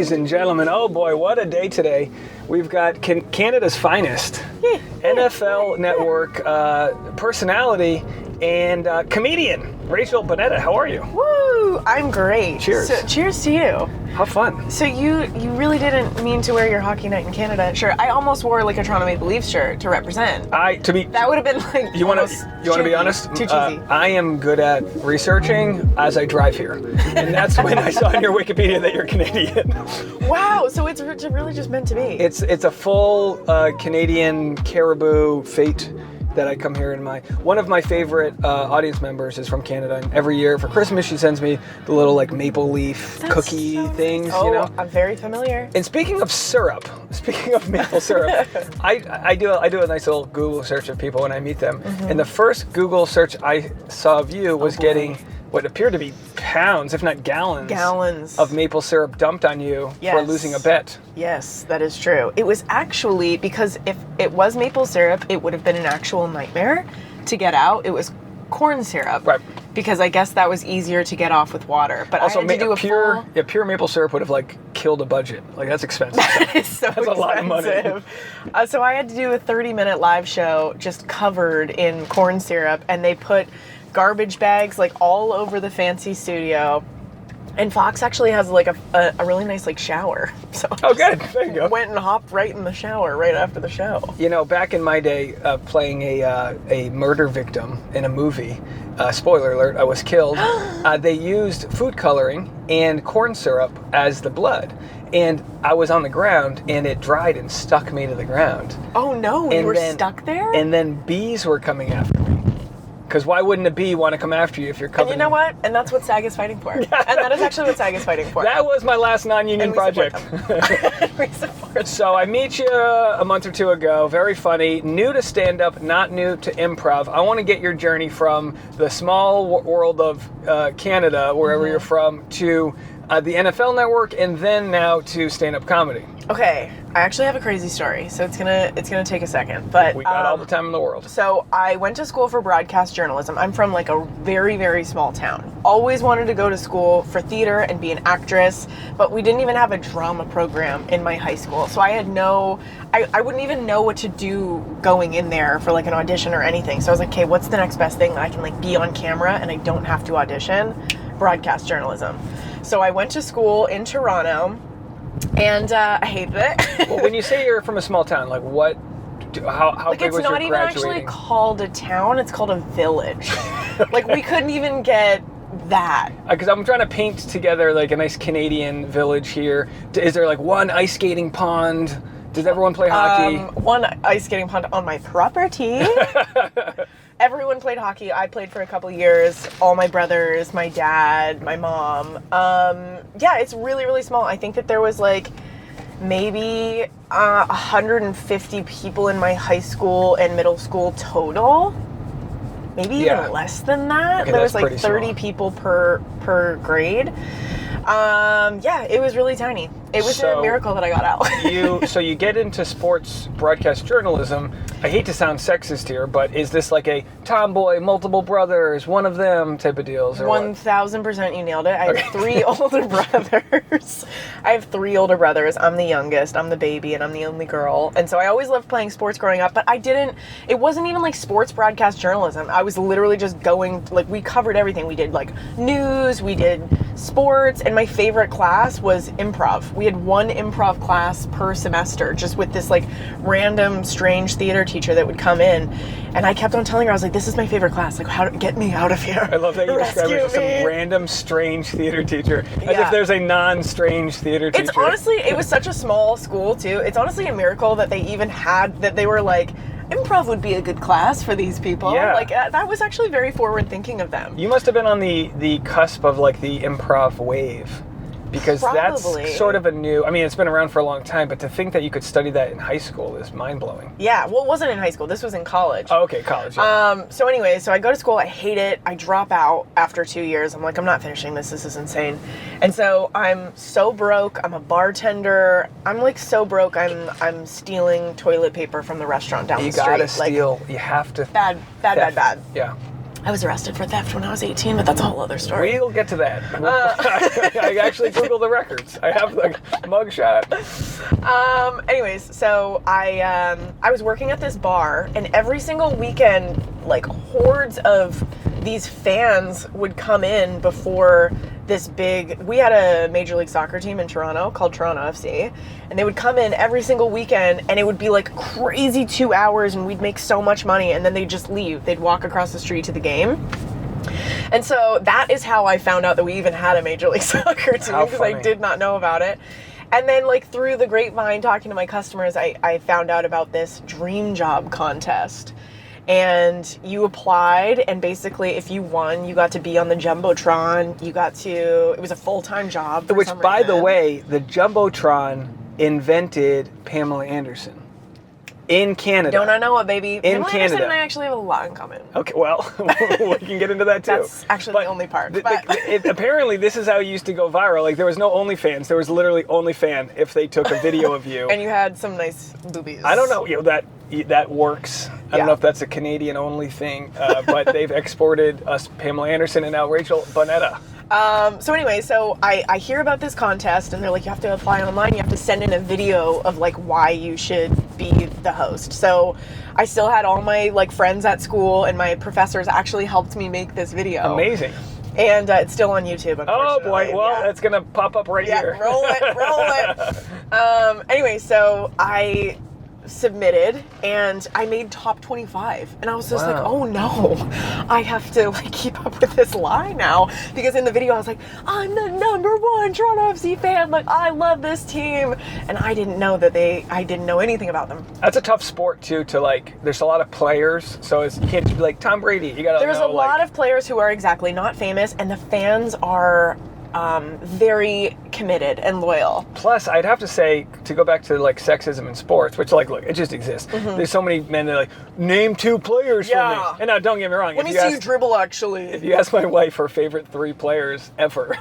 Ladies and gentlemen, oh boy, what a day today. We've got Canada's finest NFL Network personality and comedian, Rachel Bonnetta. How are you? Woo! I'm great. Cheers. So, cheers to you. How fun. So you really didn't mean to wear your hockey night in Canada shirt. I almost wore like a Toronto Maple Leafs shirt to represent. That would have been like You want to be honest? Too cheesy. I am good at researching as I drive here. And that's when I saw in your Wikipedia that you're Canadian. Wow, so it's really just meant to be. It's a full Canadian caribou fate that I come here in one of my favorite audience members is from Canada, and every year for Christmas she sends me the little like maple leaf cookie things. Oh, you know? I'm very familiar. And speaking of syrup, speaking of maple syrup, I do a nice little Google search of people when I meet them, and the first Google search I saw of you was getting what appeared to be pounds, if not gallons of maple syrup dumped on you for losing a bet. Yes, that is true. It was actually, because if it was maple syrup, it would have been an actual nightmare to get out. It was corn syrup. Right. Because I guess that was easier to get off with water. But also, I had to do pure maple syrup would have like killed a budget. Like that's expensive. That is so That's a lot of money. So I had to do a 30-minute live show just covered in corn syrup, and they put garbage bags like all over the fancy studio. And Fox actually has like a really nice like shower. So good. There you go. Went and hopped right in the shower right after the show. You know, back in my day, playing a murder victim in a movie, spoiler alert, I was killed. They used food coloring and corn syrup as the blood. And I was on the ground, and it dried and stuck me to the ground. Oh no, you were stuck there? And then bees were coming after me. Because why wouldn't a bee want to come after you if you're covered? And you know what? And that's what SAG is fighting for. And that is actually what SAG is fighting for. That was my last non-union project. We support them. So I meet you a month or two ago. Very funny. New to stand-up, not new to improv. I want to get your journey from the small world of Canada, wherever you're from, to the NFL Network, and then now to stand-up comedy. Okay, I actually have a crazy story, so it's gonna take a second, but we got all the time in the world. So I went to school for broadcast journalism. I'm from like a very, very small town. Always wanted to go to school for theater and be an actress, but we didn't even have a drama program in my high school, so I had I wouldn't even know what to do going in there for like an audition or anything. So I was like, okay, what's the next best thing that I can like be on camera and I don't have to audition? Broadcast journalism. So I went to school in Toronto, and I hated it. Well, when you say you're from a small town, like what? How like big was your graduating? It's not even actually called a town; it's called a village. Okay. Like we couldn't even get that. Because I'm trying to paint together like a nice Canadian village here. Is there like one ice skating pond? Does everyone play hockey? One ice skating pond on my property. Everyone played hockey. I played for a couple years. All my brothers, my dad, my mom. Yeah, it's really, really small. I think that there was like maybe 150 people in my high school and middle school total. Maybe even less than that. Okay, there was like 30 small. People per grade. Yeah, it was really tiny. It was a miracle that I got out. So you get into sports broadcast journalism. I hate to sound sexist here, but is this like a tomboy, multiple brothers, one of them type of deals? Or 1000% you nailed it. I have 3 older brothers. I'm the youngest, I'm the baby, and I'm the only girl. And so I always loved playing sports growing up, but it wasn't even like sports broadcast journalism. I was literally just going, like we covered everything. We did like news, we did sports, and my favorite class was improv. We had one improv class per semester, just with this like random strange theater teacher that would come in, and I kept on telling her, I was like, this is my favorite class, like how to get me out of here. I love that you describe it as some random strange theater teacher, as if there's a non-strange theater teacher. It's honestly, it was such a small school too. It's honestly a miracle that they even had, that they were like, improv would be a good class for these people. Yeah. Like that was actually very forward thinking of them. You must have been on the cusp of like the improv wave. Because that's sort of a new, I mean, it's been around for a long time, but to think that you could study that in high school is mind-blowing. Yeah, well, it wasn't in high school. This was in college. Oh, okay, college. Yeah. So anyway, so I go to school. I hate it. I drop out after 2 years. I'm like, I'm not finishing this. This is insane. And so I'm so broke. I'm a bartender. I'm like so broke. I'm stealing toilet paper from the restaurant down the street. You gotta steal. You have to. Bad. Yeah. I was arrested for theft when I was 18, but that's a whole other story. We'll get to that. I actually Googled the records. I have the mugshot. Anyways, so I was working at this bar, and every single weekend, like hordes of these fans would come in before this big, we had a Major League Soccer team in Toronto called Toronto FC, and they would come in every single weekend, and it would be like crazy 2 hours, and we'd make so much money, and then they'd just leave. They'd walk across the street to the game. And so that is how I found out that we even had a Major League Soccer team, because I did not know about it. And then like through the grapevine, talking to my customers, I found out about this dream job contest. And you applied, and basically if you won, you got to be on the Jumbotron. It was a full-time job. Which, by the way, the Jumbotron invented Pamela Anderson in Canada. Don't I know it, baby? In Pamela Canada. Anderson and I actually have a lot in common. Okay, well, we can get into that too. That's actually the only part. Apparently, this is how it used to go viral. Like, there was no OnlyFans. There was literally OnlyFan if they took a video of you. And you had some nice boobies. I don't know. That works. I don't know if that's a Canadian only thing, but they've exported us Pamela Anderson and now Rachel Bonnetta. So anyway, so I hear about this contest, and they're like, you have to apply online. You have to send in a video of like why you should be the host. So I still had all my like friends at school, and my professors actually helped me make this video. Amazing. And it's still on YouTube, Oh boy, well, it's gonna pop up right here. Roll it. Anyway, so I submitted, and I made top 25, and I was just like, oh no, I have to like keep up with this lie now, because in the video I was like, I'm the #1 Toronto FC fan, like I love this team, and I didn't know that I didn't know anything about them. That's a tough sport too, to like, there's a lot of players, so you can't just be like Tom Brady, you gotta There's a lot of players who are exactly not famous, and the fans are very committed and loyal. Plus, I'd have to say, to go back to like sexism in sports, which like, look, it just exists. Mm-hmm. There's so many men that are like, name 2 players for me. And now, don't get me wrong. Let me see you dribble, actually. If you ask my wife her favorite 3 players ever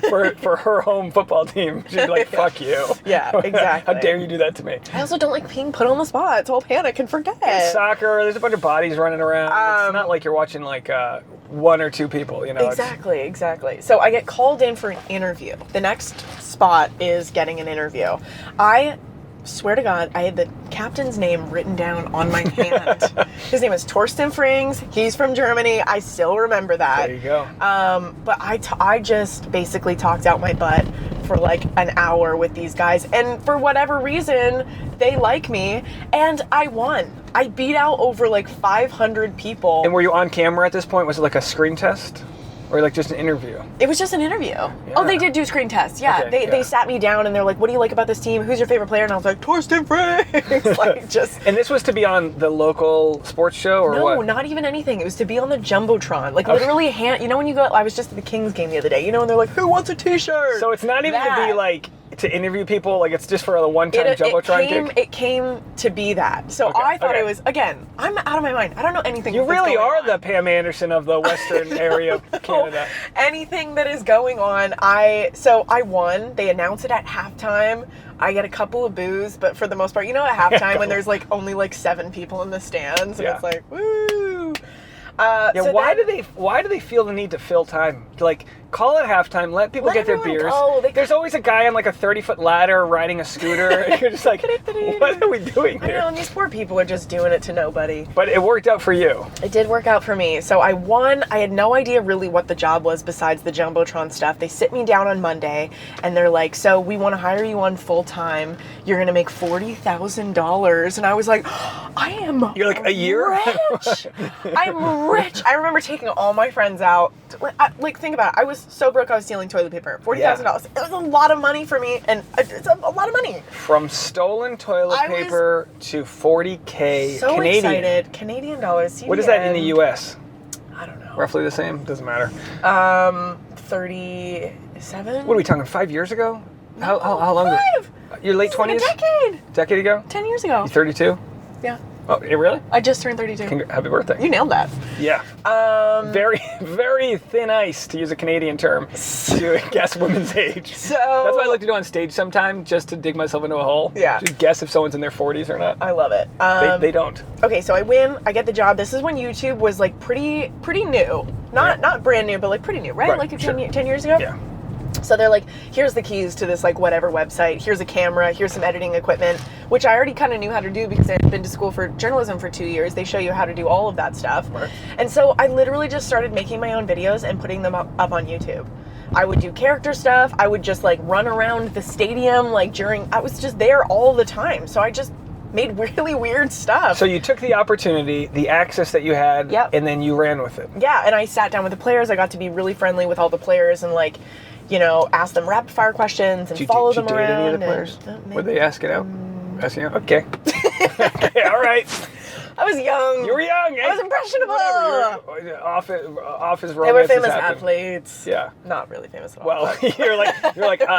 for her home football team, she'd be like, fuck you. Yeah, exactly. How dare you do that to me? I also don't like being put on the spot. It's all panic and forget. In soccer, there's a bunch of bodies running around. It's not like you're watching like 1 or 2 people, you know. Exactly. So I get called in for an interview. The next spot is getting an interview. I swear to God, I had the captain's name written down on my hand. His name is Torsten Frings. He's from Germany. I still remember that. There you go. But I just basically talked out my butt for like an hour with these guys, and for whatever reason, they like me, and I won. I beat out over like 500 people. And were you on camera at this point? Was it like a screen test? Or like just an interview? It was just an interview. Yeah. Oh, they did do screen tests. Yeah, Okay, they sat me down, and they're like, "What do you like about this team? Who's your favorite player?" And I was like, "Torsten Frings." Like just. And this was to be on the local sports show, or what? No, not even anything. It was to be on the Jumbotron. Like literally, you know when you go? I was just at the Kings game the other day. You know, and they're like, "Who wants a T-shirt?" So it's not even to be like to interview people. Like it's just for a one-time Jumbotron gig. It came to be that. So I thought it was, again, I'm out of my mind. I don't know anything. You really are the Pam Anderson of the Western area of Canada. Anything that is going on, I won. They announce it at halftime. I get a couple of boos, but for the most part, you know, at halftime when there's like only like 7 people in the stands, and it's like, woo. Why do they feel the need to fill time? Like, call it halftime, let people get their beers. There's always a guy on like a 30-foot ladder riding a scooter, and you're just like, what are we doing here? I know, and these poor people are just doing it to nobody. But it worked out for you. It did work out for me. So I won. I had no idea really what the job was besides the Jumbotron stuff. They sit me down on Monday, and they're like, so we want to hire you on full time. You're going to make $40,000. And I was like, You're like, a year? Rich. I'm rich. I remember taking all my friends out. Like, think about it. I was so broke I was stealing toilet paper. $40,000. It was a lot of money for me, and it's a lot of money. From stolen toilet paper to $40K so Canadian. Excited. Canadian dollars. CDN. What is that in the U.S.? I don't know. Roughly the same? Doesn't matter. 37? What are we talking, 5 years ago? How long? 5! Your late 20s? Like a decade. Decade ago? 10 years ago. You 32? Yeah. Oh, really? I just turned 32. Happy birthday. You nailed that. Yeah. Very, very thin ice, to use a Canadian term, to guess women's age. So that's what I like to do on stage sometime, just to dig myself into a hole. Yeah. To guess if someone's in their 40s or not. I love it. They don't. Okay, so I win. I get the job. This is when YouTube was like pretty new. Not brand new, but like pretty new, right? Like 10 years ago? Yeah. So they're like, here's the keys to this like whatever website, here's a camera, here's some editing equipment, which I already kind of knew how to do because I had been to school for journalism for 2 years. They show you how to do all of that stuff. Right. And so I literally just started making my own videos and putting them up on YouTube. I would do character stuff. I would just like run around the stadium I was just there all the time. So I just made really weird stuff. So you took the opportunity, the access that you had, and then you ran with it. Yeah, and I sat down with the players. I got to be really friendly with all the players and like, ask them rapid fire questions and follow them around. Any of the players? Were they asking out? Asking out? Okay. Okay, all right. I was young. You were young. I was impressionable. Off his romance. They were famous athletes. Yeah. Not really famous at all. Well,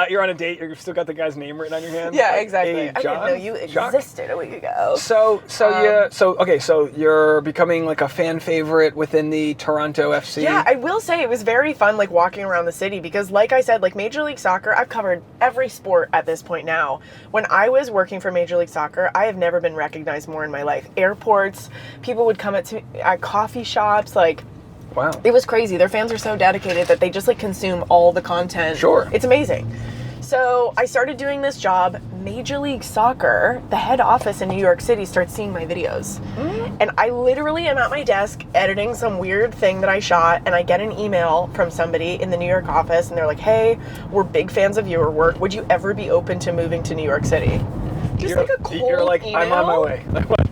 you're on a date. You've still got the guy's name written on your hand. Yeah, like, exactly. Hey, I didn't know you existed a week ago. So you're becoming like a fan favorite within the Toronto FC. Yeah, I will say it was very fun, like walking around the city because, like I said, like Major League Soccer, I've covered every sport at this point now. When I was working for Major League Soccer, I have never been recognized more in my life. Airports. People would come at coffee shops, like, wow, it was crazy. Their fans are so dedicated that they just like consume all the content. Sure. It's amazing. So I started doing this job. Major League Soccer, the head office in New York City, starts seeing my videos. And I literally am at my desk editing some weird thing that I shot, and I get an email from somebody in the New York office, and they're like, hey, we're big fans of your work. Would you ever be open to moving to New York City? Just like a cold You're like, email. I'm on my way.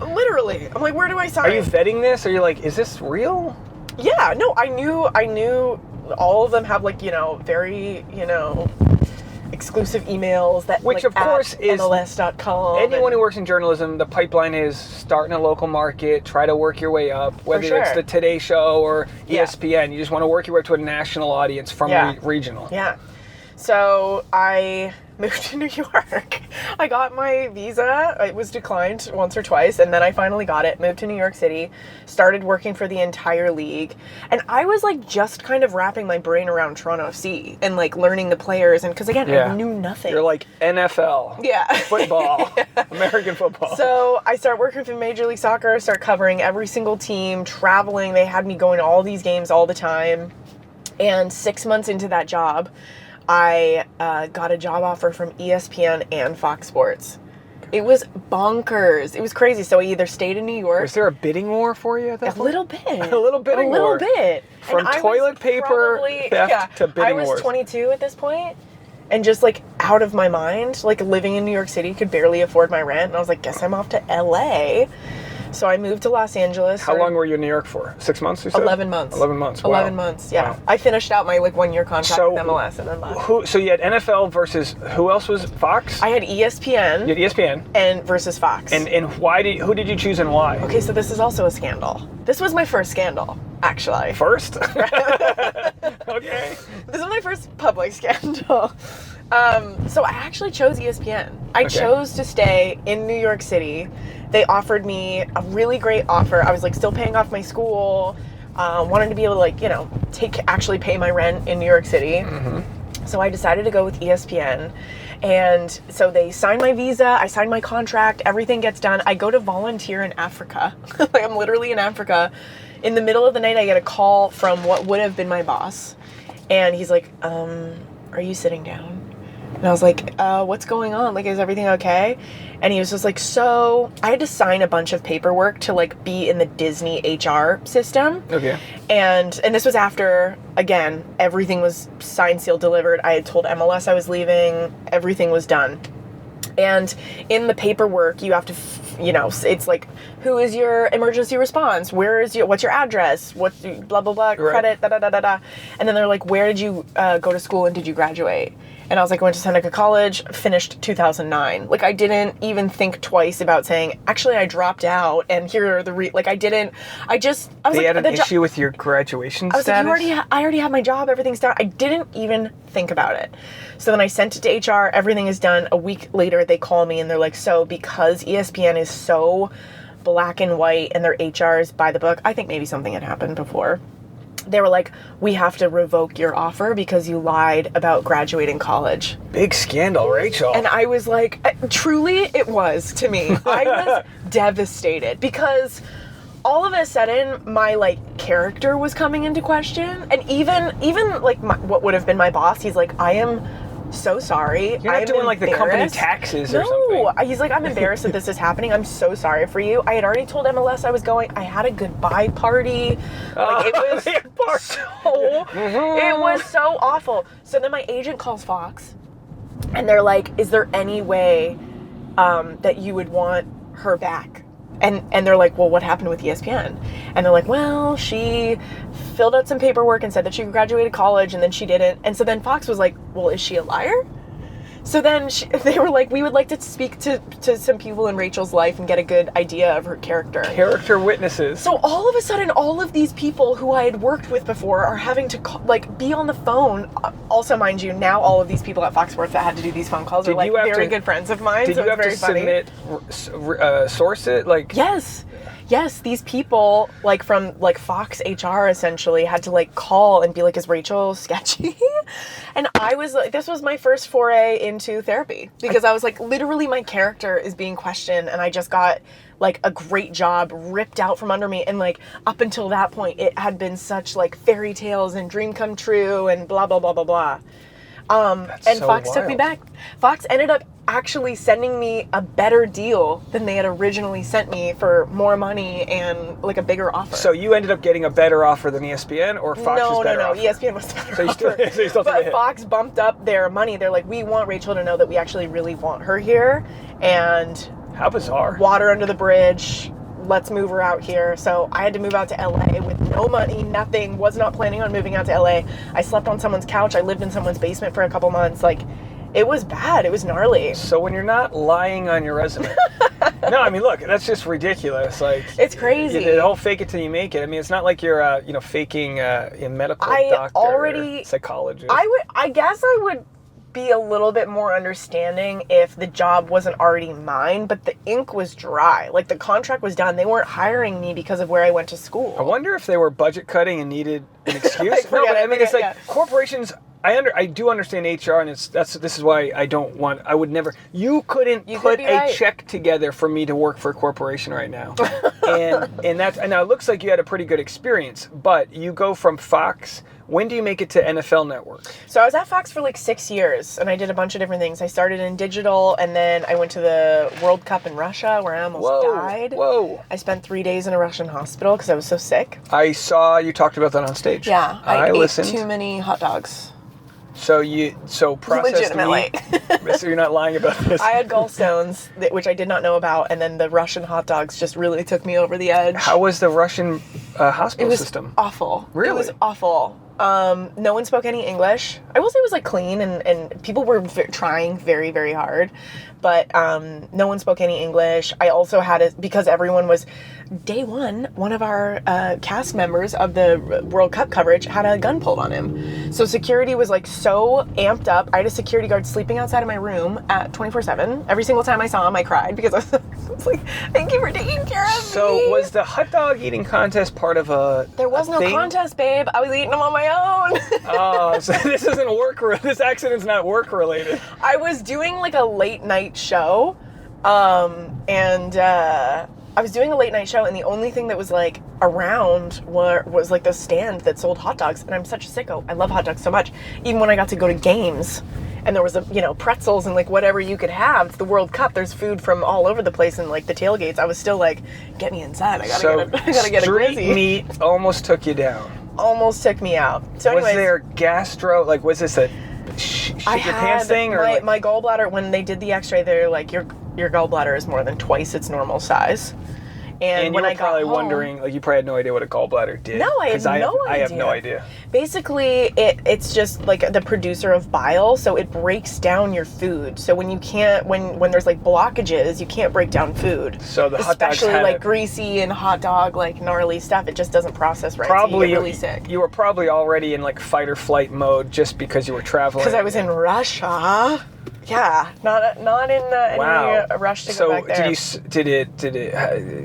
Literally. I'm like, where do I sign? Are you vetting this? Are you like, is this real? Yeah, no, I knew all of them have like, very, exclusive emails that which of course is MLS.com. Anyone who works in journalism, the pipeline is start in a local market, try to work your way up, whether it's the Today Show or ESPN. You just want to work your way up to a national audience from regional. Yeah. So I moved to New York. I got my visa. It was declined once or twice, and then I finally got it, moved to New York City, started working for the entire league. And I was like just kind of wrapping my brain around Toronto FC and like learning the players. And because again, I knew nothing. You're like NFL, football, American football. So I start working for Major League Soccer, start covering every single team, traveling. They had me going to all these games all the time. And 6 months into that job, I got a job offer from ESPN and Fox Sports. It was bonkers. It was crazy. So I either stayed in New York. Was there a bidding war for you at that point? A little bit. A little bidding war. A little bit. From toilet paper theft to bidding wars. I was 22 at this point, and just like out of my mind, like living in New York City, could barely afford my rent. And I was like, guess I'm off to LA. So I moved to Los Angeles. How long were you in New York for? 6 months, you said? 11 months. 11 months, wow. 11 months, yeah. Wow. I finished out my 1 year contract with MLS and then left. So you had NFL versus, who else was Fox? I had ESPN. You had ESPN. And versus Fox. And who did you choose and why? Okay, so this is also a scandal. This was my first scandal, actually. First? Okay. This is my first public scandal. So I actually chose ESPN. I chose to stay in New York City. They offered me a really great offer. I was like still paying off my school, wanted to be able to like, actually pay my rent in New York City. Mm-hmm. So I decided to go with ESPN. And so they signed my visa, I signed my contract, everything gets done. I go to volunteer in Africa. Like I'm literally in Africa. In the middle of the night, I get a call from what would have been my boss. And he's like, are you sitting down? And I was like, what's going on? Like, is everything okay? And he was just like, so I had to sign a bunch of paperwork to like be in the Disney HR system. Okay. And this was after, again, everything was signed, sealed, delivered. I had told MLS I was leaving. Everything was done. And in the paperwork, you have to, it's like, who is your emergency response? What's your address? What, blah, blah, blah, credit, da, da, da, da, da. And then they're like, where did you go to school and did you graduate? And I was like, I went to Seneca College, finished 2009. Like, I didn't even think twice about saying, actually, I dropped out, and here are the I was they had an issue with your graduation status? I was like, I already have my job, everything's done. I didn't even think about it. So then I sent it to HR, everything is done. A week later, they call me, and they're like, so because ESPN is so black and white and their HRs by the book. I think maybe something had happened before. They were like, we have to revoke your offer because you lied about graduating college. Big scandal, Rachel. And I was like, truly it was to me. I was devastated because all of a sudden my like character was coming into question. And even like what would have been my boss, he's like, I am so sorry. You're not doing like the company taxes or something. No, he's like, I'm embarrassed that this is happening. I'm so sorry for you. I had already told MLS I was going. I had a goodbye party. Like it was it was so awful. So then my agent calls Fox and they're like, is there any way that you would want her back? And they're like, well, what happened with ESPN? And they're like, well, she filled out some paperwork and said that she graduated college and then she didn't. And so then Fox was like, well, is she a liar? So then they were like, we would like to speak to some people in Rachel's life and get a good idea of her character. Character witnesses. So all of a sudden, all of these people who I had worked with before are having to be on the phone. Also, mind you, now all of these people at Fox Sports that had to do these phone calls are like very good friends of mine. Did you have to submit sources? Like Yes, these people, like, from, like, Fox HR, essentially, had to, like, call and be like, is Rachel sketchy? And I was, like, this was my first foray into therapy. Because I was, like, literally my character is being questioned, and I just got, like, a great job ripped out from under me. And, like, up until that point, it had been such, like, fairy tales and dream come true and blah, blah, blah, blah, blah. And so Fox wild. took me back. Fox ended up actually sending me a better deal than they had originally sent me for more money and like a bigger offer. So you ended up getting a better offer than ESPN or Fox's better offer? No. ESPN was the better so offer. You still but Fox bumped up their money. They're like, we want Rachel to know that we actually really want her here. And how bizarre. Water under the bridge. Let's move her out here. So I had to move out to LA with no money, nothing. Was not planning on moving out to LA. I slept on someone's couch. I lived in someone's basement for a couple months. Like, it was bad. It was gnarly. So when you're not lying on your resume. No, I mean, look, that's just ridiculous. Like, it's crazy. The whole fake it till you make it. I mean, it's not like you're, faking a medical doctor, or psychologist. I guess I would be a little bit more understanding if the job wasn't already mine, but the ink was dry. Like, the contract was done. They weren't hiring me because of where I went to school. I wonder if they were budget cutting and needed an excuse. Corporations, I do understand HR, and this is why I would never. You couldn't put a check together for me to work for a corporation right now. and now it looks like you had a pretty good experience, but you go from Fox. When do you make it to NFL Network? So I was at Fox for like 6 years, and I did a bunch of different things. I started in digital, and then I went to the World Cup in Russia, where I almost died. Whoa. I spent 3 days in a Russian hospital because I was so sick. I saw you talked about that on stage. Yeah, I ate listened. too many hot dogs. So processed legitimately meat. So you're not lying about this. I had gallstones, which I did not know about, and then the Russian hot dogs just really took me over the edge. How was the Russian hospital system? It was awful. Really? It was awful. No one spoke any English. I will say it was like clean, and people were trying very, very hard, but no one spoke any English. I also had because everyone was day one of our cast members of the World Cup coverage had a gun pulled on him. So security was like so amped up. I had a security guard sleeping outside of my room at 24/7. Every single time I saw him, I cried because I was like, thank you for taking care of me. So was the hot dog eating contest part of a There was no contest, babe. I was eating them on my own. Oh, so this isn't this accident's not work related. I was doing like a late night show, and I was doing a late night show, and the only thing that was like around was like the stand that sold hot dogs, and I'm such a sicko. I love hot dogs so much. Even when I got to go to games, and there was pretzels and like whatever you could have. It's the World Cup. There's food from all over the place, and like the tailgates. I was still like, get me inside. I gotta get a street glizzy. meat almost took you down. Almost took me out. So anyways, was there gastro? Like, was this a shit your pants thing? Or my gallbladder, when they did the x-ray, they're like, your gallbladder is more than twice its normal size. And when you were I got probably home, wondering, like, you probably had no idea what a gallbladder did. No, I had no idea. I have no idea. Basically, it's just like the producer of bile, so it breaks down your food. So when there's like blockages, you can't break down food. So the hot dogs especially like greasy and hot dog, like gnarly stuff, it just doesn't process right. So you get really sick. You were probably already in like fight or flight mode just because you were traveling. Because I was in Russia. Yeah, not in any rush to go back there. So did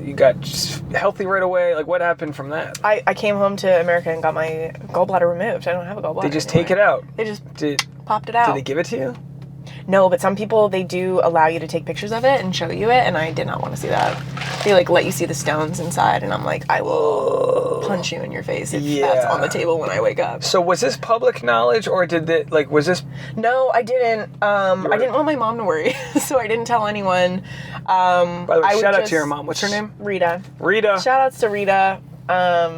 you got just healthy right away? Like, what happened from that? I came home to America and got my gallbladder removed. I don't have a gallbladder. They just anymore. take it out? They just popped it out. Did they give it to you? No, but some people, they do allow you to take pictures of it and show you it, and I did not want to see that. They, like, let you see the stones inside, and I'm like, I will punch you in your face if that's on the table when I wake up. So was this public knowledge, or was this... No, I didn't. I didn't want my mom to worry, so I didn't tell anyone. By the way, shout out to your mom. What's her name? Rita. Rita. Shout outs to Rita.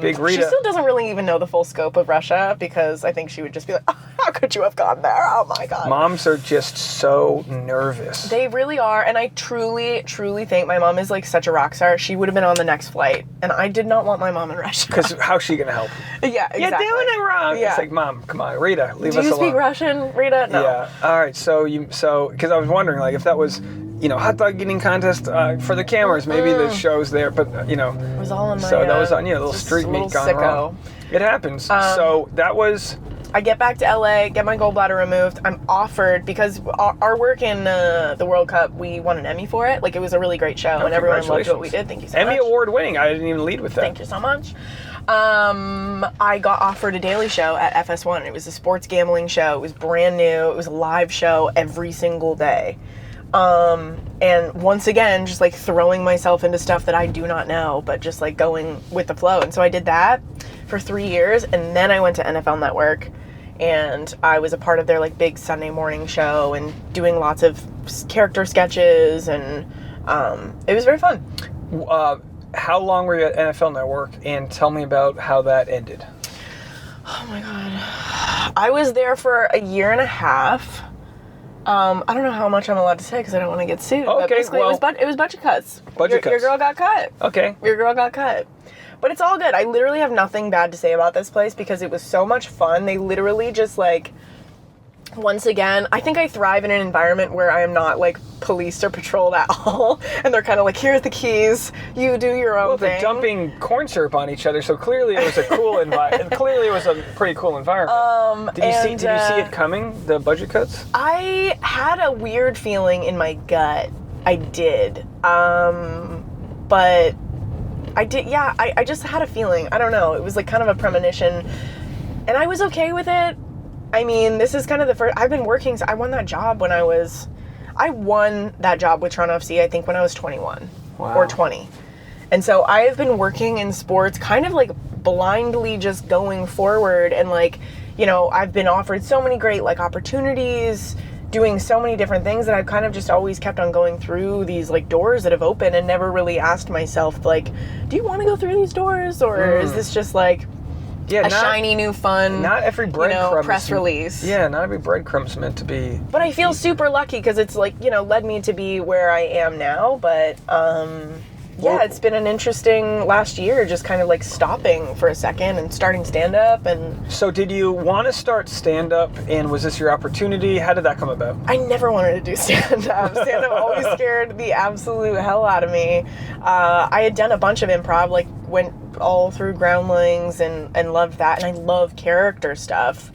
Big Rita. She still doesn't really even know the full scope of Russia, because I think she would just be like, oh, how could you have gone there? Oh my God. Moms are just so nervous. They really are. And I truly, truly think my mom is like such a rock star. She would have been on the next flight. And I did not want my mom in Russia. Because how's she going to help? Yeah, exactly. You're doing it wrong. Yeah. It's like, Mom, come on, Rita, leave us alone. Do you speak Russian, Rita? No. Yeah. All right. So, because I was wondering, like, if that was, hot dog eating contest for the cameras, maybe the show's there, but, It was all on my... So that was on, a little street meat gone wrong. It happens. So that was... I get back to LA, get my gallbladder removed. I'm offered, because our work in the World Cup, we won an Emmy for it. Like, it was a really great show, and everyone loved what we did. Thank you so much. Emmy award winning. I didn't even lead with that. Thank you so much. I got offered a daily show at FS1. It was a sports gambling show. It was brand new. It was a live show every single day. And once again, just like throwing myself into stuff that I do not know, but just like going with the flow. And so I did that for 3 years, and then I went to NFL Network, and I was a part of their like big Sunday morning show and doing lots of character sketches, and it was very fun. How long were you at NFL Network, and tell me about how that ended? Oh my God. I was there for a year and a half. I don't know how much I'm allowed to say because I don't want to get sued. Okay, but basically, it was budget cuts. Your girl got cut. Okay. Your girl got cut. But it's all good. I literally have nothing bad to say about this place because it was so much fun. They literally just like, once again, I think I thrive in an environment where I am not like policed or patrolled at all. And they're kind of like, here's the keys. You do your own thing. They're dumping corn syrup on each other, so clearly it was a cool environment. Clearly it was a pretty cool enveriment. Did you see it coming, the budget cuts? I had a weird feeling in my gut. I did. But I did, yeah, I just had a feeling. I don't know. It was like kind of a premonition. And I was okay with it. I mean, this is kind of the first, I've been working, so I won that job I won that job with Toronto FC, I think when I was 21 or 20. And so I have been working in sports kind of like blindly just going forward. And like, I've been offered so many great like opportunities, doing so many different things that I've kind of just always kept on going through these like doors that have opened and never really asked myself like, do you want to go through these doors? Or is this just like shiny new fun, not every breadcrumb press release. Yeah, not every breadcrumb's meant to be. But I feel super lucky because it's like, led me to be where I am now. But it's been an interesting last year, just kind of like stopping for a second and starting stand-up. And so did you want to start stand-up, and was this your opportunity? How did that come about? I never wanted to do stand-up. Stand-up always scared the absolute hell out of me. I had done a bunch of improv, like went all through Groundlings and loved that, and I love character stuff.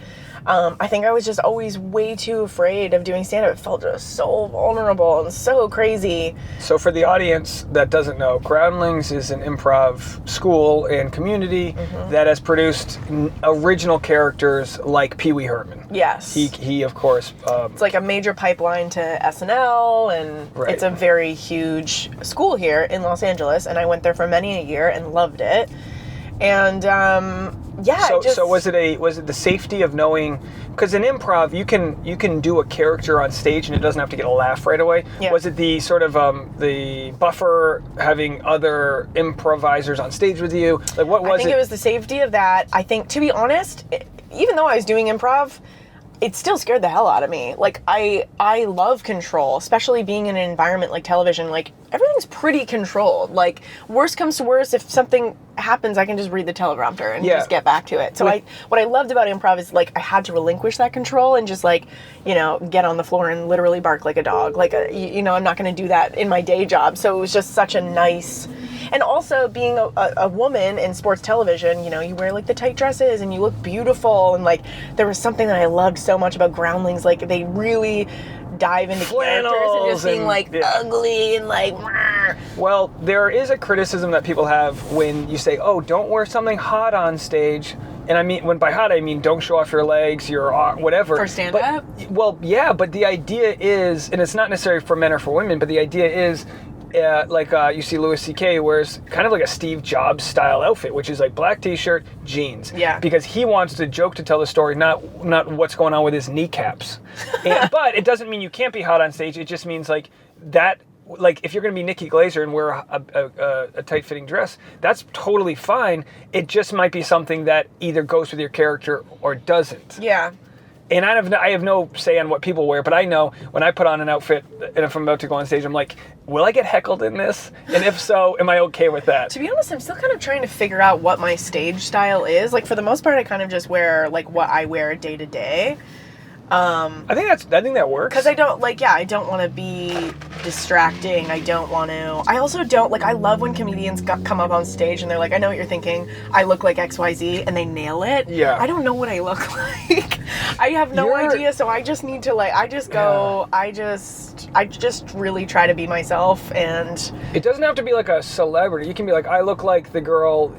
I think I was just always way too afraid of doing stand-up. It felt just so vulnerable and so crazy. So for the audience that doesn't know, Groundlings is an improv school and community that has produced original characters like Pee Wee Herman. Yes. He of course... it's like a major pipeline to SNL, and it's a very huge school here in Los Angeles, and I went there for many a year and loved it. And So was it the safety of knowing, because in improv you can do a character on stage and it doesn't have to get a laugh right away. Yeah. Was it the sort of the buffer, having other improvisers on stage with you? Like what was it? I think it was the safety of that. I think, to be honest, even though I was doing improv, it still scared the hell out of me. Like, I love control, especially being in an environment like television. Like, everything's pretty controlled. Like, worst comes to worst, if something happens, I can just read the teleprompter and just get back to it. So what I loved about improv is, like, I had to relinquish that control and just, like, get on the floor and literally bark like a dog. Like, I'm not going to do that in my day job. So it was just such a nice... And also, being a woman in sports television, you wear, like, the tight dresses and you look beautiful. And, like, there was something that I loved so much about Groundlings. Like, they really dive into characters and just being like ugly and like. Well, there is a criticism that people have when you say, "Oh, don't wear something hot on stage." And I mean, when by hot, I mean don't show off your legs, your whatever. For stand-up? Well, yeah, but the idea is, and it's not necessarily for men or for women, but the idea is, you see Louis C.K. wears kind of like a Steve Jobs style outfit, which is like black t-shirt, jeans. Yeah. Because he wants the joke to tell the story, not what's going on with his kneecaps. But it doesn't mean you can't be hot on stage. It just means like that. Like if you're going to be Nikki Glaser and wear a tight-fitting dress, that's totally fine. It just might be something that either goes with your character or doesn't. Yeah. And I have no say on what people wear, but I know when I put on an outfit and if I'm about to go on stage, I'm like, will I get heckled in this? And if so, am I okay with that? To be honest, I'm still kind of trying to figure out what my stage style is. Like for the most part, I kind of just wear like what I wear day to day. I think that works. Because I don't want to be distracting. I also don't, like, I love when comedians come up on stage and they're like, I know what you're thinking. I look like XYZ, and they nail it. Yeah. I don't know what I look like. I have no idea, so I just need to, like, I just really try to be myself, and... It doesn't have to be like a celebrity. You can be like, I look like the girl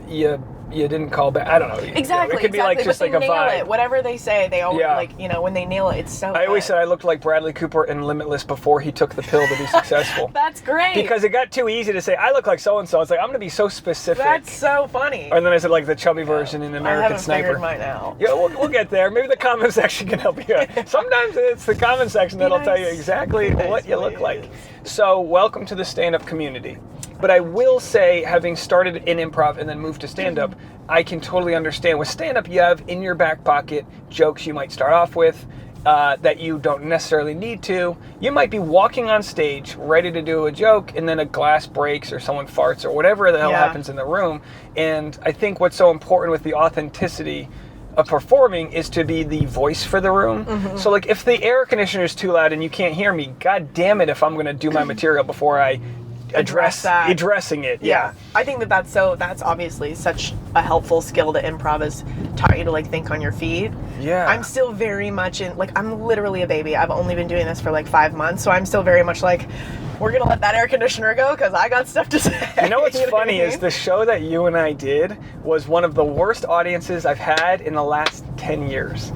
you didn't call back. I don't know. Exactly. It could be like just like a vibe. It. Whatever they say, they always when they nail it, it's so I always said I looked like Bradley Cooper in Limitless before he took the pill to be successful. That's great. Because it got too easy to say, I look like so-and-so. It's like, I'm going to be so specific. That's so funny. And then I said like the chubby version in American Sniper. I haven't figured mine out. Yeah, we'll get there. Maybe the comment section can help you out. Sometimes it's the comment section that'll tell you exactly what you look like. So welcome to the stand-up community. But I will say, having started in improv and then moved to stand-up, I can totally understand. With stand-up, you have in your back pocket jokes you might start off with that you don't necessarily need to. You might be walking on stage, ready to do a joke, and then a glass breaks or someone farts or whatever the hell happens in the room. And I think what's so important with the authenticity of performing is to be the voice for the room. Mm-hmm. So like if the air conditioner is too loud and you can't hear me, god damn it if I'm going to do my material before I addressing it. Yeah. I think that's obviously such a helpful skill that improv has taught you to like think on your feet. Yeah. I'm still very much I'm literally a baby. I've only been doing this for like 5 months, so I'm still very much like, we're gonna let that air conditioner go because I got stuff to say. You know what's funny is the show that you and I did was one of the worst audiences I've had in the last 10 years.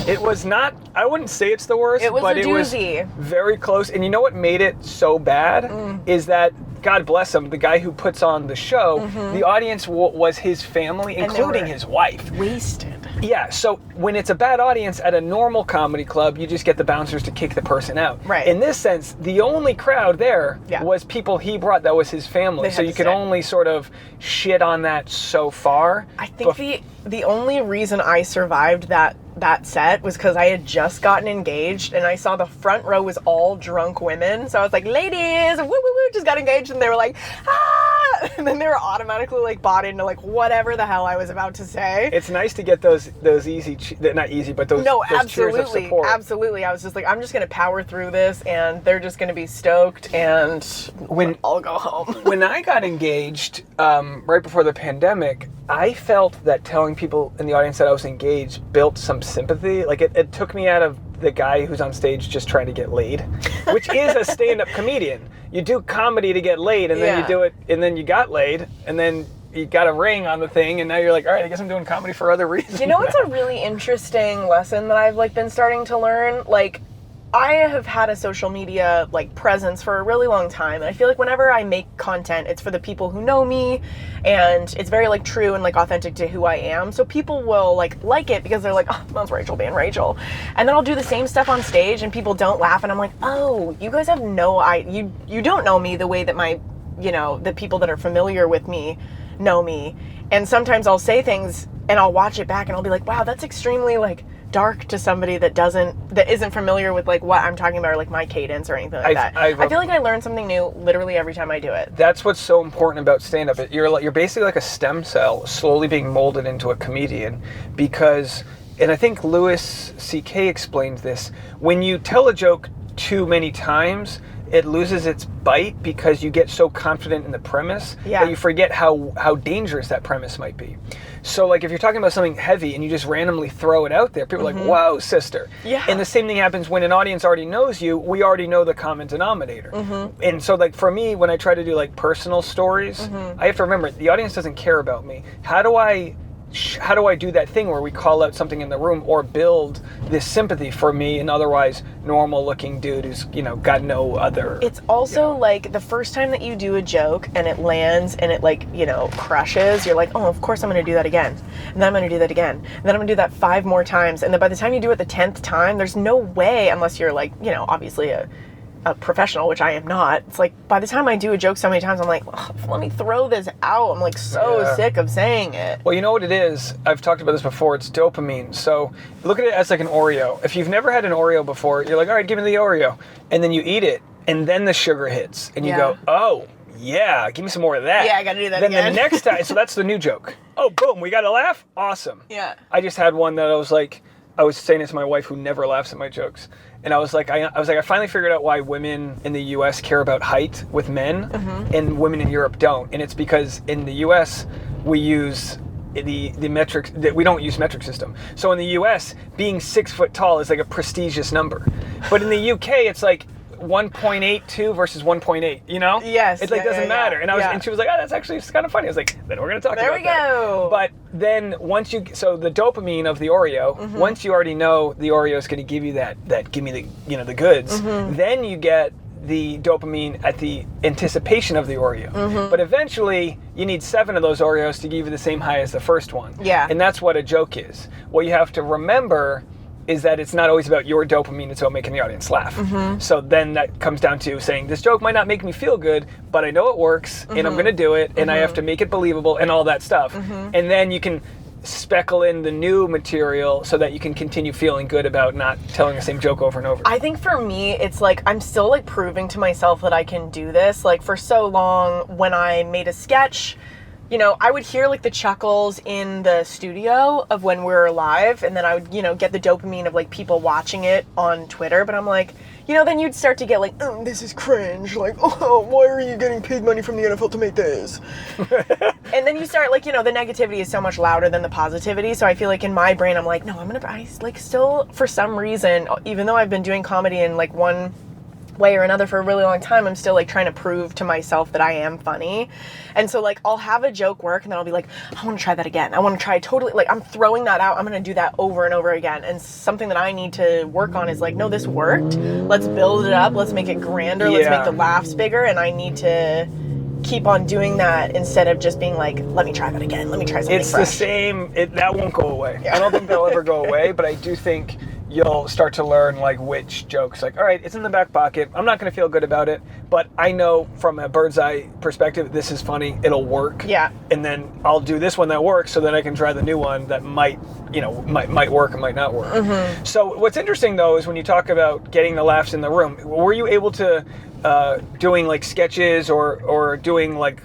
It was not, I wouldn't say it's the worst, but it was very close. And you know what made it so bad is that, God bless him, the guy who puts on the show, the audience was his family, including his wife. Wasted. Yeah, so when it's a bad audience at a normal comedy club, you just get the bouncers to kick the person out. Right. In this sense, the only crowd there was people he brought that was his family. So you could only sort of shit on that so far. I think the only reason I survived that set was because I had just gotten engaged and I saw the front row was all drunk women. So I was like, ladies, woo woo woo, just got engaged, and they were like, ah, and then they were automatically like bought into like whatever the hell I was about to say. It's nice to get those easy, not easy, but those cheers of support. Absolutely. I was just like, I'm just gonna power through this, and they're just gonna be stoked, and I'll go home. When I got engaged, right before the pandemic, I felt that telling people in the audience that I was engaged built some sympathy. Like it took me out of the guy who's on stage just trying to get laid, which is a stand-up comedian. You do comedy to get laid, and then you do it, and then you got laid, and then you got a ring on the thing, and now you're like, all right, I guess I'm doing comedy for other reasons. You know what's a really interesting lesson that I've like been starting to learn? Like, I have had a social media like presence for a really long time, and I feel like whenever I make content, it's for the people who know me, and it's very like true and like authentic to who I am. So people will like it because they're like, oh, that's Rachel being Rachel. And then I'll do the same stuff on stage and people don't laugh, and I'm like, oh, you guys have you don't know me the way that my, the people that are familiar with me know me. And sometimes I'll say things and I'll watch it back and I'll be like, wow, that's extremely like dark to somebody that isn't familiar with like what I'm talking about or like my cadence or anything like that. I feel like I learn something new literally every time I do it. That's what's so important about stand-up. You're basically like a stem cell slowly being molded into a comedian, because, and I think Louis C.K. explains this, when you tell a joke too many times, it loses its bite because you get so confident in the premise that you forget how dangerous that premise might be. So like if you're talking about something heavy and you just randomly throw it out there, people are like, whoa, sister. Yeah. And the same thing happens when an audience already knows you. We already know the common denominator. And so like for me, when I try to do like personal stories, I have to remember the audience doesn't care about me. How do I do that thing where we call out something in the room or build this sympathy for me, an otherwise normal looking dude who's, got no other... It's also like the first time that you do a joke and it lands and it like, crushes, you're like, oh, of course I'm going to do that again. And then I'm going to do that again. And then I'm going to do that 5 more times. And then by the time you do it the 10th time, there's no way, unless you're like, obviously a professional, which I am not. It's like by the time I do a joke so many times, I'm like, let me throw this out. I'm like so sick of saying it. Well, you know what it is? I've talked about this before. It's dopamine. So look at it as like an Oreo. If you've never had an Oreo before, you're like, all right, give me the Oreo. And then you eat it. And then the sugar hits. And you go, oh, yeah, give me some more of that. Yeah, I got to do that then again. Then the next time, so that's the new joke. Oh, boom, we got a laugh? Awesome. Yeah. I just had one that I was saying it to my wife who never laughs at my jokes. And I was like, I finally figured out why women in the U.S. care about height with men and women in Europe don't. And it's because in the U.S. we use the metric, we don't use metric system. So in the U.S. being 6 foot tall is like a prestigious number. But in the U.K. it's like 1.82 versus 1.8, Yes. It doesn't matter. And and she was like, oh, that's actually just kind of funny. I was like, then we're going to talk about that. There we go. But then so the dopamine of the Oreo, once you already know the Oreo is going to give you that give me the, the goods, then you get the dopamine at the anticipation of the Oreo. But eventually you need 7 of those Oreos to give you the same high as the first one. Yeah. And that's what a joke is. What you have to remember is that it's not always about your dopamine, it's about making the audience laugh. So then that comes down to saying, this joke might not make me feel good, but I know it works, and I'm going to do it, and I have to make it believable, and all that stuff. And then you can speckle in the new material so that you can continue feeling good about not telling the same joke over and over. I think for me, it's like, I'm still like proving to myself that I can do this. Like for so long, when I made a sketch, I would hear like the chuckles in the studio of when we were live, and then I would, get the dopamine of like people watching it on Twitter. But I'm like, then you'd start to get like, oh, this is cringe. Like, oh, why are you getting paid money from the NFL to make this? And then you start like, the negativity is so much louder than the positivity. So I feel like in my brain, I'm like, no, I like still, for some reason, even though I've been doing comedy in like one way or another for a really long time, I'm still like trying to prove to myself that I am funny. And so like I'll have a joke work and then I'll be like, I want to try that again. I want to try totally, like I'm throwing that out. I'm going to do that over and over again. And something that I need to work on is like, no, this worked. Let's build it up. Let's make it grander. Let's make the laughs bigger. And I need to keep on doing that instead of just being like, let me try that again. Let me try something fresh. The same, that won't go away. Yeah. I don't think that'll ever go away, but I do think you'll start to learn like which jokes, like, all right, it's in the back pocket. I'm not going to feel good about it, but I know from a bird's eye perspective, this is funny. It'll work. Yeah. And then I'll do this one that works so that I can try the new one that might work and might not work. So what's interesting though, is when you talk about getting the laughs in the room, were you able to, doing like sketches or doing like,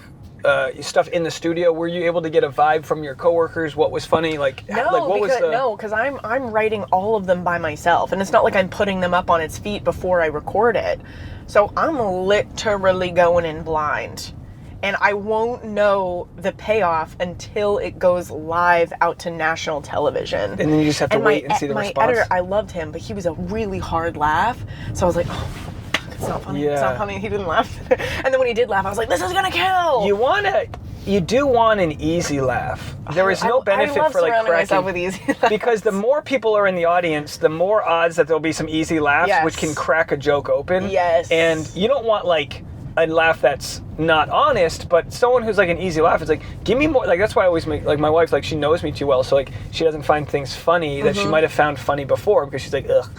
stuff in the studio, were you able to get a vibe from your coworkers? What was funny? Because I'm writing all of them by myself, and it's not like I'm putting them up on its feet before I record it. So I'm literally going in blind, and I won't know the payoff until it goes live out to national television. And then you just have to wait and see the response. My editor, I loved him, but he was a really hard laugh, so I was like, oh, it's not funny. Yeah. It's not funny. He didn't laugh. And then when he did laugh, I was like, this is gonna kill. You do want an easy laugh. There is no benefit for like cracking myself with easy laughs. Because the more people are in the audience, the more odds that there'll be some easy laughs, which can crack a joke open. Yes. And you don't want like a laugh that's not honest, but someone who's like an easy laugh. It's like, give me more. Like that's why I always make, like my wife, like she knows me too well, so like she doesn't find things funny that she might have found funny before because she's like, ugh,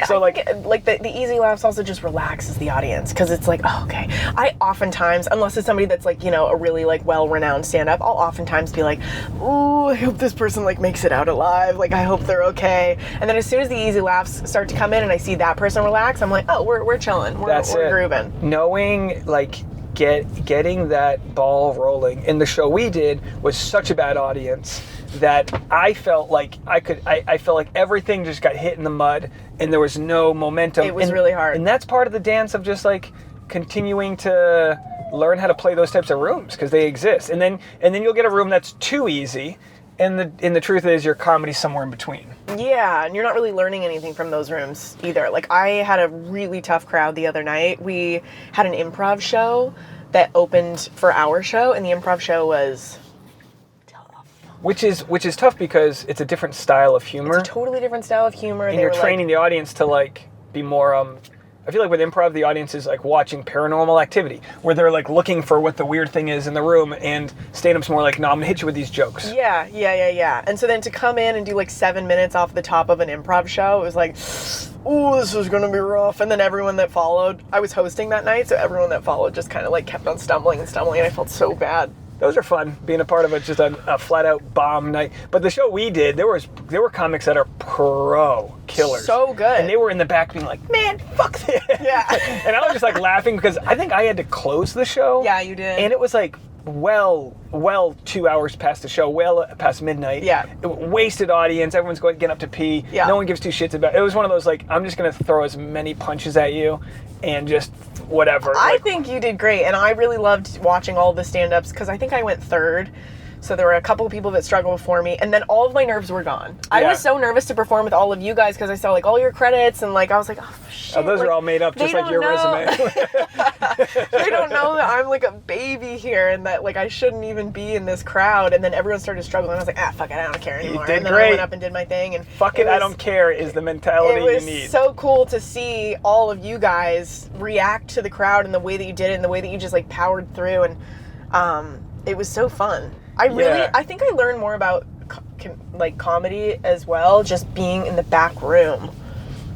So I think the easy laughs also just relaxes the audience because it's like, oh, okay. I oftentimes, unless it's somebody that's like, a really like well-renowned stand-up, I'll oftentimes be like, ooh, I hope this person like makes it out alive. Like I hope they're okay. And then as soon as the easy laughs start to come in and I see that person relax, I'm like, oh, we're chilling. We're grooving. Knowing like getting that ball rolling. And the show we did was such a bad audience that I felt like I felt like everything just got hit in the mud and there was no momentum. It was really hard. And that's part of the dance of just like continuing to learn how to play those types of rooms because they exist. And then you'll get a room that's too easy. And the truth is your comedy's somewhere in between. Yeah, and you're not really learning anything from those rooms either. Like, I had a really tough crowd the other night. We had an improv show that opened for our show, and the improv show was tough. Which is tough because it's a different style of humor. It's a totally different style of humor. And you're training the audience to, like, be more... I feel like with improv, the audience is like watching Paranormal Activity, where they're like looking for what the weird thing is in the room, and stand-up's more like, no, I'm gonna hit you with these jokes. Yeah. And so then to come in and do like 7 minutes off the top of an improv show, it was like, ooh, this is gonna be rough. And then everyone that followed, I was hosting that night, so everyone that followed just kind of like kept on stumbling, and I felt so bad. Those are fun, being a part of just a flat-out bomb night. But the show we did, there were comics that are pro killers. So good. And they were in the back being like, man, fuck this. Yeah. And I was just like laughing because I think I had to close the show. Yeah, you did. And it was like well 2 hours past the show, well past midnight. Yeah. Wasted audience, everyone's getting up to pee. Yeah. No one gives two shits about it. It was one of those like, I'm just going to throw as many punches at you and just whatever. I think you did great, and I really loved watching all the stand-ups because I think I went third. So there were a couple of people that struggled before me, and then all of my nerves were gone. I was so nervous to perform with all of you guys because I saw like all your credits, and like I was like, oh shit. Oh, those like, are all made up, just like your resume. They don't know that I'm like a baby here, and that like I shouldn't even be in this crowd. And then everyone started struggling. I was like, fuck it, I don't care anymore. You did and then great. I went up and did my thing, and fuck it, I don't care is the mentality you need. It was so cool to see all of you guys react to the crowd and the way that you did it and the way that you just like powered through, and it was so fun. I think I learned more about like comedy as well, just being in the back room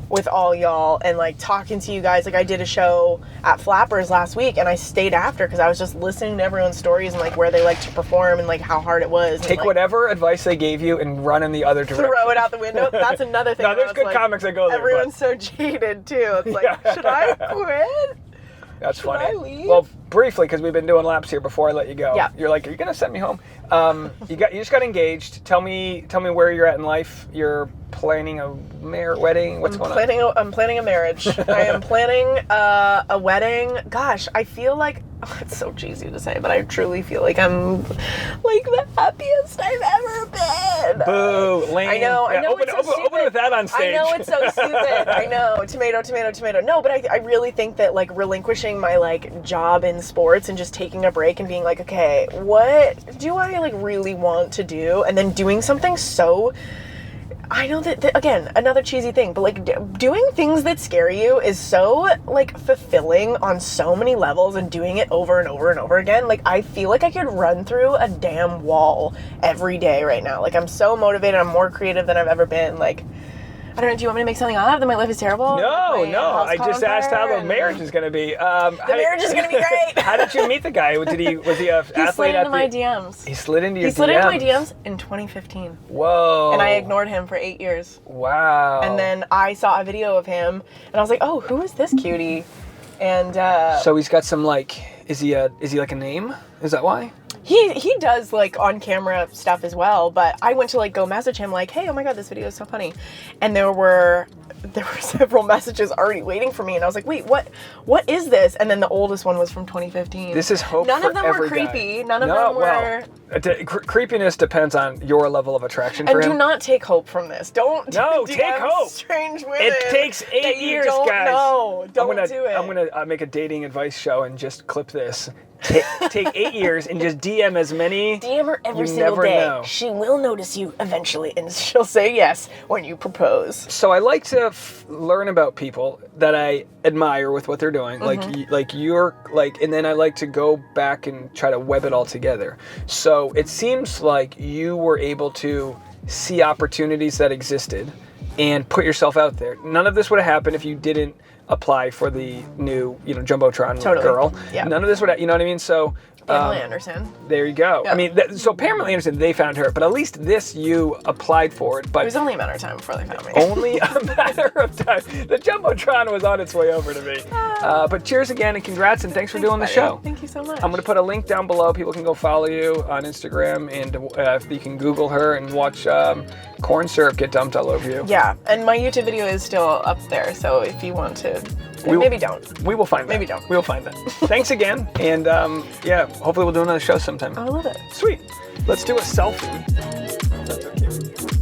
with all y'all and like talking to you guys. Like I did a show at Flappers last week and I stayed after because I was just listening to everyone's stories and like where they like to perform and like how hard it was. Take and, like, whatever advice they gave you and run in the other direction. Throw it out the window. That's another thing. No, there's good comics that go there. Everyone's so jaded too. It's like, should I quit? That's Should funny. I leave? Well, briefly, because we've been doing laps here before I let you go. Yeah. You're like, are you gonna send me home? You just got engaged. Tell me where you're at in life. You're planning a wedding. What's going on? I'm planning a marriage. I am planning a wedding. Gosh, I feel like it's so cheesy to say, but I truly feel like I'm like the happiest I've ever been. Boo, lame. I know. Yeah, Open with that on stage. I know it's so stupid. I know. Tomato. No, but I really think that like relinquishing my like job in sports and just taking a break and being like, okay, what do I like really want to do? And then doing something so. I know that again, another cheesy thing, but like doing things that scare you is so like fulfilling on so many levels, and doing it over and over and over again. Like I feel like I could run through a damn wall every day right now. Like I'm so motivated. I'm more creative than I've ever been. Like, I don't know, do you want me to make something up that my life is terrible? No. I just asked how the marriage is going to be. The marriage is going to be great. How did you meet the guy? Was he an athlete? He slid into my DMs. He slid into your DMs? He slid into my DMs in 2015. Whoa. And I ignored him for 8 years. Wow. And then I saw a video of him, and I was like, oh, who is this cutie? And so he's got some like, is he like a name? Is that why? He does like on camera stuff as well, but I went to like go message him like, hey, oh my god, this video is so funny. And there were several messages already waiting for me, and I was like, wait, what is this? And then the oldest one was from 2015. This is hope. None for of them every were creepy. Guy. None of them were. Well, creepiness depends on your level of attraction for and him. do not take hope from this. Don't. No, take hope. Strange women. It takes 8 years, don't guys. No, don't do it. I'm gonna make a dating advice show and just clip this. Take 8 years and just DM as many. DM her every you single never day. know. She will notice you eventually, and she'll say yes when you propose. So I like to learn about people that I admire with what they're doing, like you're like, and then I like to go back and try to web it all together. So it seems like you were able to see opportunities that existed and put yourself out there. None of this would have happened if you didn't apply for the new, Jumbotron girl. Yeah. None of this would, you know what I mean? So Pamela Anderson. There you go. Yeah. I mean, so Pamela Anderson, they found her, but at least this you applied for it. But It was only a matter of time before they found me. only a matter of time. The Jumbotron was on its way over to me. But cheers again and congrats and thanks for doing the show. Thank you so much. I'm going to put a link down below. People can go follow you on Instagram and you can Google her and watch corn syrup get dumped all over you. Yeah, and my YouTube video is still up there, so if you want to, maybe don't. We will find that. Maybe don't. We'll find that. Thanks again. And yeah, hopefully we'll do another show sometime. I love it. Sweet. Let's do a selfie. That's okay with you.